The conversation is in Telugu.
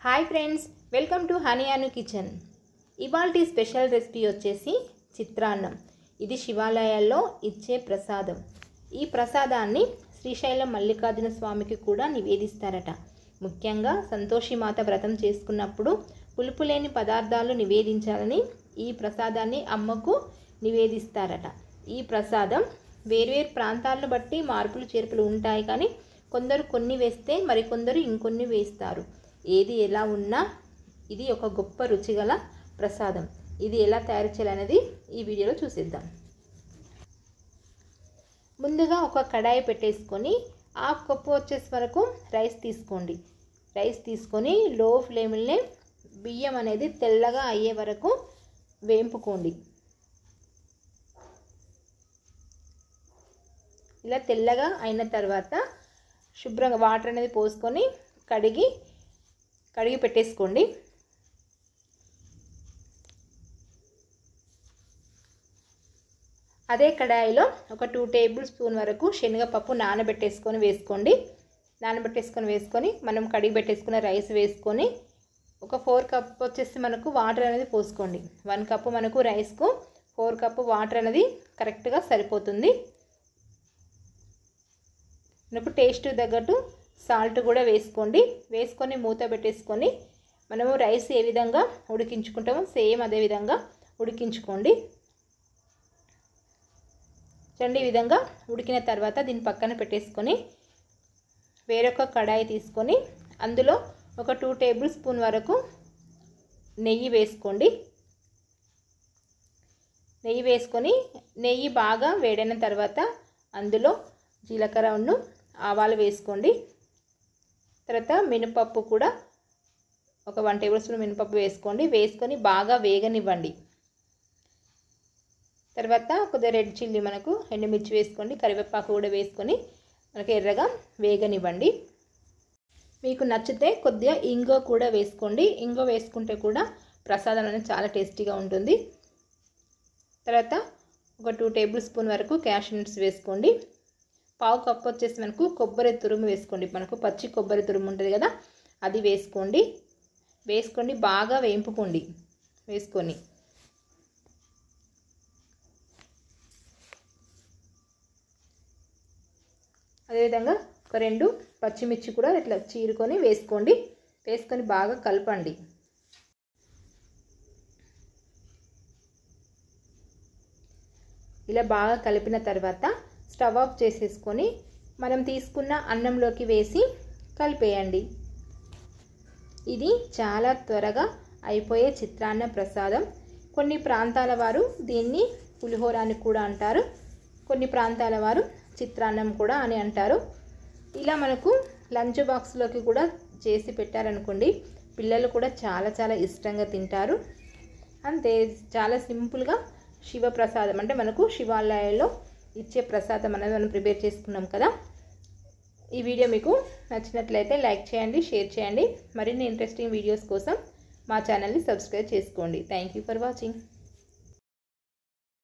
Hi friends, welcome to honey Anu kitchen. ఇవాల్టి స్పెషల్ రెసిపీ వచ్చేసి చిత్రాన్నం. ఇది శివాలయాల్లో ఇచ్చే ప్రసాదం. ఈ ప్రసాదాన్ని శ్రీశైలం మల్లికార్జున స్వామికి కూడా నివేదిస్తారట. ముఖ్యంగా సంతోషిమాత వ్రతం చేసుకున్నప్పుడు పులుపు లేని పదార్థాలు నివేదించాలని ఈ ప్రసాదాన్ని అమ్మకు నివేదిస్తారట. ఈ ప్రసాదం వేర్వేరు ప్రాంతాలను బట్టి మార్పులు చేర్పులు ఉంటాయి, కానీ కొందరు కొన్ని వేస్తే మరికొందరు ఇంకొన్ని వేస్తారు. ఏది ఎలా ఉన్నా ఇది ఒక గొప్ప రుచిగల ప్రసాదం. ఇది ఎలా తయారు చేయాలనేది ఈ వీడియోలో చూసేద్దాం. ముందుగా ఒక కడాయి పెట్టేసుకొని హాఫ్ కప్పు వచ్చేసి వరకు రైస్ తీసుకోండి. రైస్ తీసుకొని లో ఫ్లేమ్లోనే బియ్యం అనేది తెల్లగా అయ్యే వరకు వేంపుకోండి. ఇలా తెల్లగా అయిన తర్వాత శుభ్రంగా వాటర్ అనేది పోసుకొని కడిగి పెట్టేసుకోండి. అదే కడాయిలో ఒక 2 టేబుల్ స్పూన్ వరకు శనగపప్పు నానబెట్టేసుకొని వేసుకొని మనం కడిగి పెట్టేసుకున్న రైస్ వేసుకొని ఒక 4 కప్ వచ్చేసి మనకు వాటర్ అనేది పోసుకోండి. 1 కప్పు మనకు రైస్కు 4 కప్పు వాటర్ అనేది కరెక్ట్గా సరిపోతుంది. మనకు టేస్ట్ తగ్గట్టు సాల్ట్ కూడా వేసుకొని మూత పెట్టేసుకొని మనము రైస్ ఏ విధంగా ఉడికించుకుంటామో సేమ్ అదే విధంగా ఉడికించుకోండి. చూడండి, ఈ విధంగా ఉడికిన తర్వాత దీన్ని పక్కన పెట్టేసుకొని వేరొక కడాయి తీసుకొని అందులో ఒక 2 టేబుల్ స్పూన్ వరకు నెయ్యి వేసుకోండి. నెయ్యి బాగా వేడైన తర్వాత అందులో జీలకర్ర ఆవాలు వేసుకోండి. తర్వాత మినపప్పు కూడా ఒక 1 టేబుల్ స్పూన్ మినపప్పు వేసుకొని బాగా వేగనివ్వండి. తర్వాత కొద్దిగా రెడ్ చిల్లీ మనకు ఎండుమిర్చి వేసుకోండి, కరివేపాకు కూడా వేసుకొని మనకు ఎర్రగా వేగనివ్వండి. మీకు నచ్చితే కొద్దిగా ఇంగువ కూడా వేసుకోండి. ఇంగువ వేసుకుంటే కూడా ప్రసాదం అనేది చాలా టేస్టీగా ఉంటుంది. తర్వాత ఒక 2 టేబుల్ స్పూన్ వరకు క్యాషూ నట్స్ వేసుకోండి. 1/2 కప్పు వచ్చేసి మనకు కొబ్బరి తురుము వేసుకోండి. మనకు పచ్చి కొబ్బరి తురుము ఉంటుంది కదా, అది వేసుకోండి బాగా వేయింపుకోండి. వేసుకొని అదేవిధంగా ఒక 2 పచ్చిమిర్చి కూడా ఇట్లా చీరుకొని వేసుకొని బాగా కలపండి. ఇలా బాగా కలిపిన తర్వాత స్టవ్ ఆఫ్ చేసేసుకొని మనం తీసుకున్న అన్నంలోకి వేసి కలిపేయండి. ఇది చాలా త్వరగా అయిపోయే చిత్రాన్న ప్రసాదం. కొన్ని ప్రాంతాల వారు దీన్ని పులిహోర అని కూడా అంటారు, కొన్ని ప్రాంతాల వారు చిత్రాన్నం కూడా అని అంటారు. ఇలా మనకు లంచ్ బాక్స్లోకి కూడా చేసి పెట్టారనుకోండి, పిల్లలు కూడా చాలా చాలా ఇష్టంగా తింటారు. అంతే, చాలా సింపుల్గా శివప్రసాదం అంటే మనకు శివాలయాల్లో ఇచ్చే ప్రసాదం అనేది మనం ప్రిపేర్ చేసుకున్నాం కదా. ఈ వీడియో మీకు నచ్చినట్లయితే లైక్ చేయండి, షేర్ చేయండి. మరిన్ని ఇంట్రెస్టింగ్ వీడియోస్ కోసం మా ఛానల్ని సబ్స్క్రైబ్ చేసుకోండి. Thank you for watching.